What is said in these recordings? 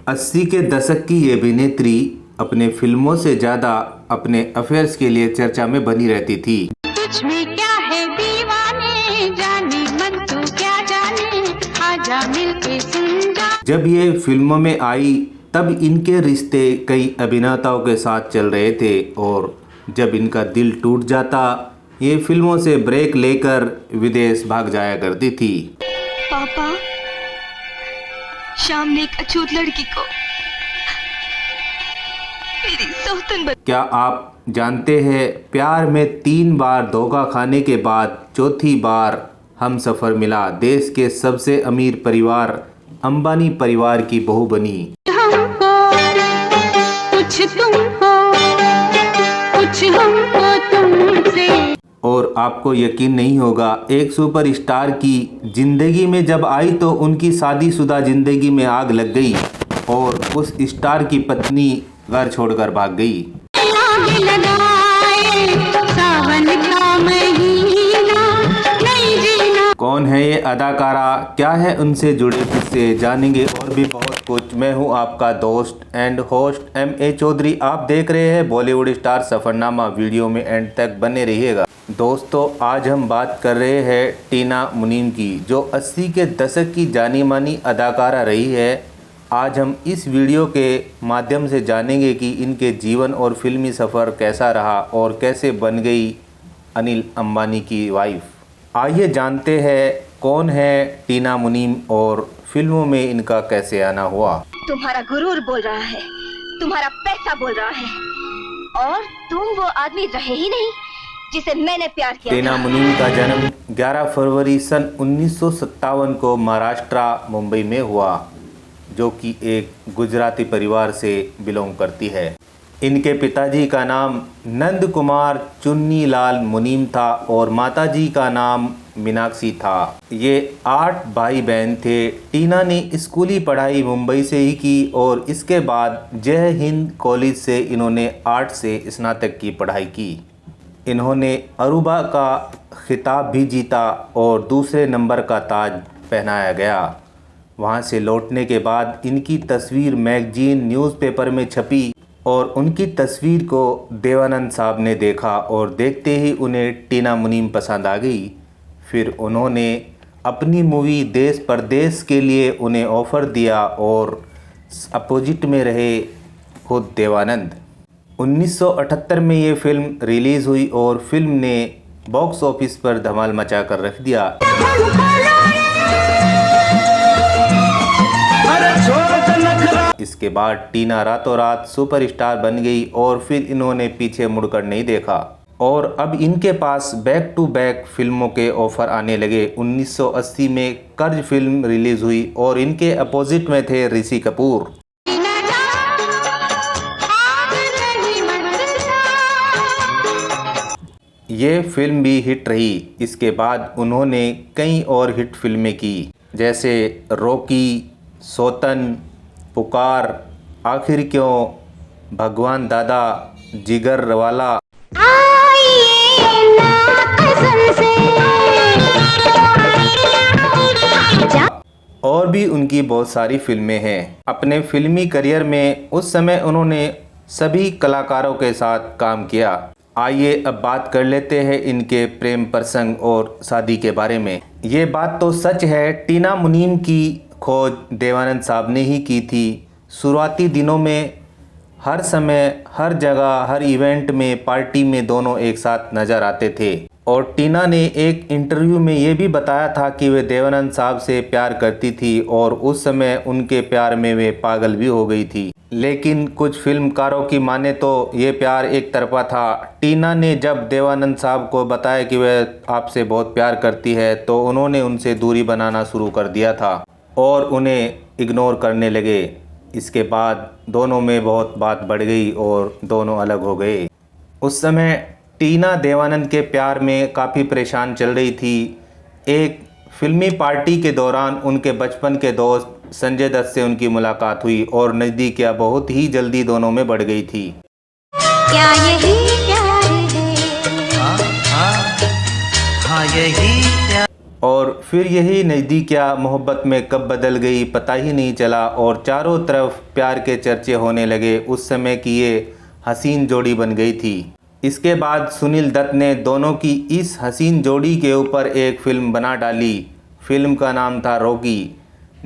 80 के दशक की ये अभिनेत्री अपने फिल्मों से ज़्यादा अपने अफेयर्स के लिए चर्चा में बनी रहती थी। कुछ में क्या है दीवाने, जाने मन तू क्या जाने, आजा मिलके सुन जा। जब ये फिल्मों में आई तब इनके रिश्ते कई अभिनेताओं के साथ चल रहे थे और जब इनका दिल टूट जाता ये फिल्मों से ब्रेक लेकर विदेश भाग जाया करती थी। पापा, शाम ने एक अछूत लड़की को मेरी सौतन क्या आप जानते हैं प्यार में 3 बार धोखा खाने के बाद चौथी बार हम सफ़र मिला देश के सबसे अमीर परिवार अंबानी परिवार की बहू बनी। हमको कुछ तुमको, कुछ हमको तुमसे। और आपको यकीन नहीं होगा एक सुपरस्टार की ज़िंदगी में जब आई तो उनकी शादीशुदा ज़िंदगी में आग लग गई और उस स्टार की पत्नी घर छोड़कर भाग गई। कौन है ये अदाकारा, क्या है उनसे जुड़े किस्से, जानेंगे और भी बहुत कुछ। मैं हूं आपका दोस्त एंड होस्ट M.A. चौधरी। आप देख रहे हैं बॉलीवुड स्टार सफ़रनामा। वीडियो में एंड तक बने रहिएगा। दोस्तों, आज हम बात कर रहे हैं टीना मुनीम की, जो 80 के दशक की जानी मानी अदाकारा रही है। आज हम इस वीडियो के माध्यम से जानेंगे कि इनके जीवन और फिल्मी सफ़र कैसा रहा और कैसे बन गई अनिल अंबानी की वाइफ। आइए जानते हैं कौन है टीना मुनीम और फिल्मों में इनका कैसे आना हुआ। तुम्हारा गुरूर बोल रहा है, तुम्हारा पैसा बोल रहा है, और तुम वो आदमी रहे ही नहीं जिसे मैंने प्यार किया। टीना मुनीम का जन्म 11 फरवरी सन 1957 को महाराष्ट्र मुंबई में हुआ, जो कि एक गुजराती परिवार से बिलोंग करती है। इनके पिताजी का नाम नंद कुमार चुन्नी लाल मुनीम था और माताजी का नाम मीनाक्षी था। ये 8 भाई बहन थे। टीना ने स्कूली पढ़ाई मुंबई से ही की और इसके बाद जय हिंद कॉलेज से इन्होंने आर्ट से स्नातक की पढ़ाई की। इन्होंने अरूबा का खिताब भी जीता और दूसरे नंबर का ताज पहनाया गया। वहाँ से लौटने के बाद इनकी तस्वीर मैगजीन न्यूज़पेपर में छपी और उनकी तस्वीर को देवानंद साहब ने देखा और देखते ही उन्हें टीना मुनीम पसंद आ गई। फिर उन्होंने अपनी मूवी देश परदेश के लिए उन्हें ऑफ़र दिया और अपोजिट में रहे खुद देवानंद। 1978 में ये फिल्म रिलीज़ हुई और फिल्म ने बॉक्स ऑफिस पर धमाल मचा कर रख दिया। इसके बाद टीना रातों रात सुपरस्टार बन गई और फिर इन्होंने पीछे मुड़कर नहीं देखा और अब इनके पास बैक टू बैक फिल्मों के ऑफर आने लगे। 1980 में कर्ज फिल्म रिलीज हुई और इनके अपोजिट में थे ऋषि कपूर। ये फिल्म भी हिट रही। इसके बाद उन्होंने कई और हिट फिल्में की, जैसे रॉकी, सौतन, पुकार, आखिर क्यों, भगवान दादा, जिगर वाला और भी उनकी बहुत सारी फिल्में हैं। अपने फिल्मी करियर में उस समय उन्होंने सभी कलाकारों के साथ काम किया। आइए अब बात कर लेते हैं इनके प्रेम प्रसंग और शादी के बारे में। ये बात तो सच है, टीना मुनीम की खोज देवानंद साहब ने ही की थी। शुरुआती दिनों में हर समय, हर जगह, हर इवेंट में, पार्टी में दोनों एक साथ नज़र आते थे और टीना ने एक इंटरव्यू में ये भी बताया था कि वे देवानंद साहब से प्यार करती थी और उस समय उनके प्यार में वे पागल भी हो गई थी। लेकिन कुछ फिल्मकारों की माने तो ये प्यार एक तरफा था। टीना ने जब देवानंद साहब को बताया कि वह आपसे बहुत प्यार करती है तो उन्होंने उनसे दूरी बनाना शुरू कर दिया था और उन्हें इग्नोर करने लगे। इसके बाद दोनों में बहुत बात बढ़ गई और दोनों अलग हो गए। उस समय टीना देवानंद के प्यार में काफ़ी परेशान चल रही थी। एक फिल्मी पार्टी के दौरान उनके बचपन के दोस्त संजय दत्त से उनकी मुलाकात हुई और नज़दीकियाँ बहुत ही जल्दी दोनों में बढ़ गई थी। क्या यही प्यार है? और फिर यही नज़दीकियाँ मोहब्बत में कब बदल गई पता ही नहीं चला और चारों तरफ प्यार के चर्चे होने लगे। उस समय की ये हसीन जोड़ी बन गई थी। इसके बाद सुनील दत्त ने दोनों की इस हसीन जोड़ी के ऊपर एक फ़िल्म बना डाली। फिल्म का नाम था रॉकी।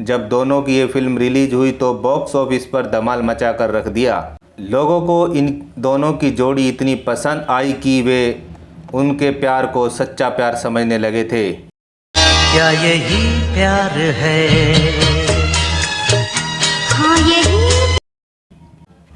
जब दोनों की ये फिल्म रिलीज हुई तो बॉक्स ऑफिस पर धमाल मचा कर रख दिया। लोगों को इन दोनों की जोड़ी इतनी पसंद आई कि वे उनके प्यार को सच्चा प्यार समझने लगे थे। क्या यही प्यार है? हाँ यही।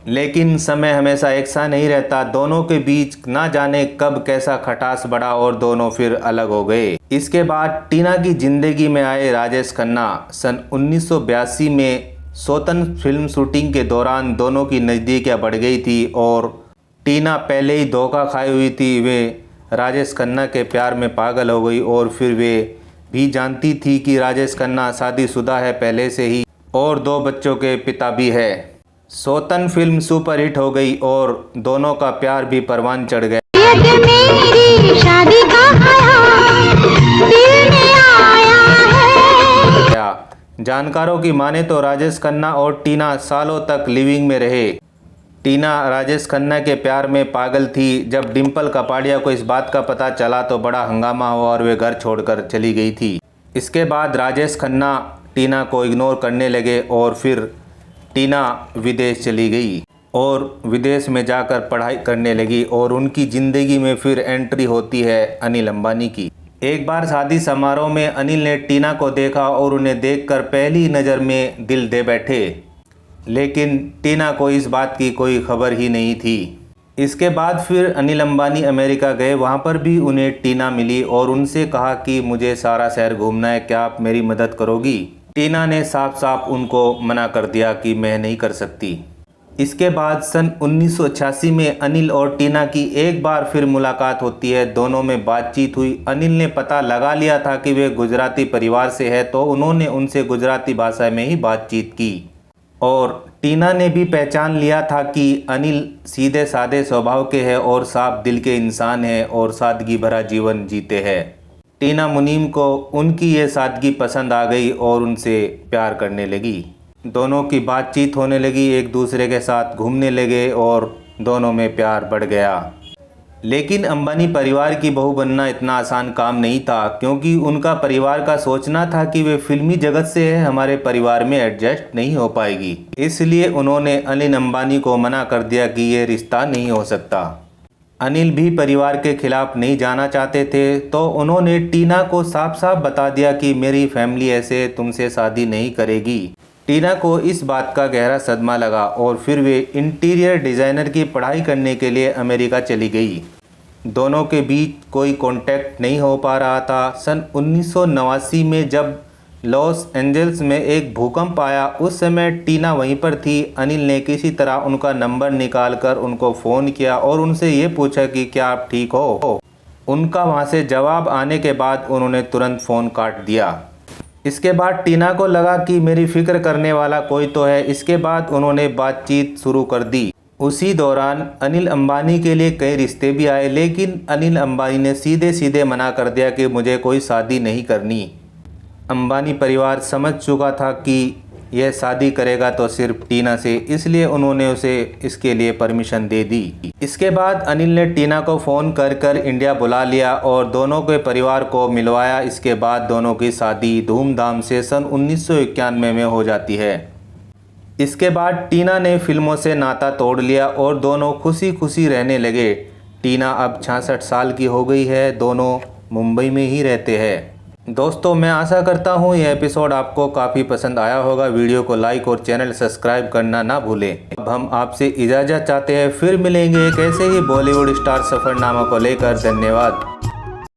लेकिन समय हमेशा एक सा नहीं रहता। दोनों के बीच ना जाने कब कैसा खटास बढ़ा और दोनों फिर अलग हो गए। इसके बाद टीना की जिंदगी में आए राजेश खन्ना। सन 1982 में सौतन फिल्म शूटिंग के दौरान दोनों की नज़दीकियाँ बढ़ गई थी और टीना पहले ही धोखा खाई हुई थी। वे राजेश खन्ना के प्यार में पागल हो गई और फिर वे भी जानती थी कि राजेश खन्ना शादीशुदा है पहले से ही और 2 बच्चों के पिता भी है। सौतन फिल्म सुपरहिट हो गई और दोनों का प्यार भी परवान चढ़ गया। मेरी शादी का दिल में आया है। जानकारों की माने तो राजेश खन्ना और टीना सालों तक लिविंग में रहे। टीना राजेश खन्ना के प्यार में पागल थी। जब डिम्पल कपाड़िया को इस बात का पता चला तो बड़ा हंगामा हुआ और वे घर छोड़कर चली गई थी। इसके बाद राजेश खन्ना टीना को इग्नोर करने लगे और फिर टीना विदेश चली गई और विदेश में जाकर पढ़ाई करने लगी और उनकी ज़िंदगी में फिर एंट्री होती है अनिल अंबानी की। एक बार शादी समारोह में अनिल ने टीना को देखा और उन्हें देखकर पहली नज़र में दिल दे बैठे। लेकिन टीना को इस बात की कोई खबर ही नहीं थी। इसके बाद फिर अनिल अंबानी अमेरिका गए। वहाँ पर भी उन्हें टीना मिली और उनसे कहा कि मुझे सारा शहर घूमना है, क्या आप मेरी मदद करोगी? टीना ने साफ साफ उनको मना कर दिया कि मैं नहीं कर सकती। इसके बाद सन 1986 में अनिल और टीना की एक बार फिर मुलाकात होती है। दोनों में बातचीत हुई। अनिल ने पता लगा लिया था कि वे गुजराती परिवार से है तो उन्होंने उनसे गुजराती भाषा में ही बातचीत की और टीना ने भी पहचान लिया था कि अनिल सीधे साधे स्वभाव के हैं और साफ दिल के इंसान हैं और सादगी भरा जीवन जीते हैं। टीना मुनीम को उनकी ये सादगी पसंद आ गई और उनसे प्यार करने लगी। दोनों की बातचीत होने लगी, एक दूसरे के साथ घूमने लगे और दोनों में प्यार बढ़ गया। लेकिन अंबानी परिवार की बहू बनना इतना आसान काम नहीं था क्योंकि उनका परिवार का सोचना था कि वे फिल्मी जगत से है, हमारे परिवार में एडजस्ट नहीं हो पाएगी। इसलिए उन्होंने अनिल अंबानी को मना कर दिया कि ये रिश्ता नहीं हो सकता। अनिल भी परिवार के खिलाफ नहीं जाना चाहते थे तो उन्होंने टीना को साफ साफ बता दिया कि मेरी फैमिली ऐसे तुमसे शादी नहीं करेगी। टीना को इस बात का गहरा सदमा लगा और फिर वे इंटीरियर डिज़ाइनर की पढ़ाई करने के लिए अमेरिका चली गई। दोनों के बीच कोई कांटेक्ट नहीं हो पा रहा था। सन 1989 में जब लॉस एंजल्स में एक भूकंप आया उस समय टीना वहीं पर थी। अनिल ने किसी तरह उनका नंबर निकालकर उनको फ़ोन किया और उनसे ये पूछा कि क्या आप ठीक हो। उनका वहाँ से जवाब आने के बाद उन्होंने तुरंत फ़ोन काट दिया। इसके बाद टीना को लगा कि मेरी फ़िक्र करने वाला कोई तो है। इसके बाद उन्होंने बातचीत शुरू कर दी। उसी दौरान अनिल अंबानी के लिए कई रिश्ते भी आए लेकिन अनिल अंबानी ने सीधे सीधे मना कर दिया कि मुझे कोई शादी नहीं करनी। अंबानी परिवार समझ चुका था कि यह शादी करेगा तो सिर्फ टीना से, इसलिए उन्होंने उसे इसके लिए परमिशन दे दी। इसके बाद अनिल ने टीना को फ़ोन कर इंडिया बुला लिया और दोनों के परिवार को मिलवाया। इसके बाद दोनों की शादी धूमधाम से सन 1991 में हो जाती है। इसके बाद टीना ने फिल्मों से नाता तोड़ लिया और दोनों खुशी खुशी रहने लगे। टीना अब 66 साल की हो गई है। दोनों मुंबई में ही रहते हैं। दोस्तों, मैं आशा करता हूँ यह एपिसोड आपको काफ़ी पसंद आया होगा। वीडियो को लाइक और चैनल सब्सक्राइब करना ना भूलें। अब हम आपसे इजाज़त चाहते हैं, फिर मिलेंगे एक ऐसे ही बॉलीवुड स्टार सफ़रनामा को लेकर। धन्यवाद।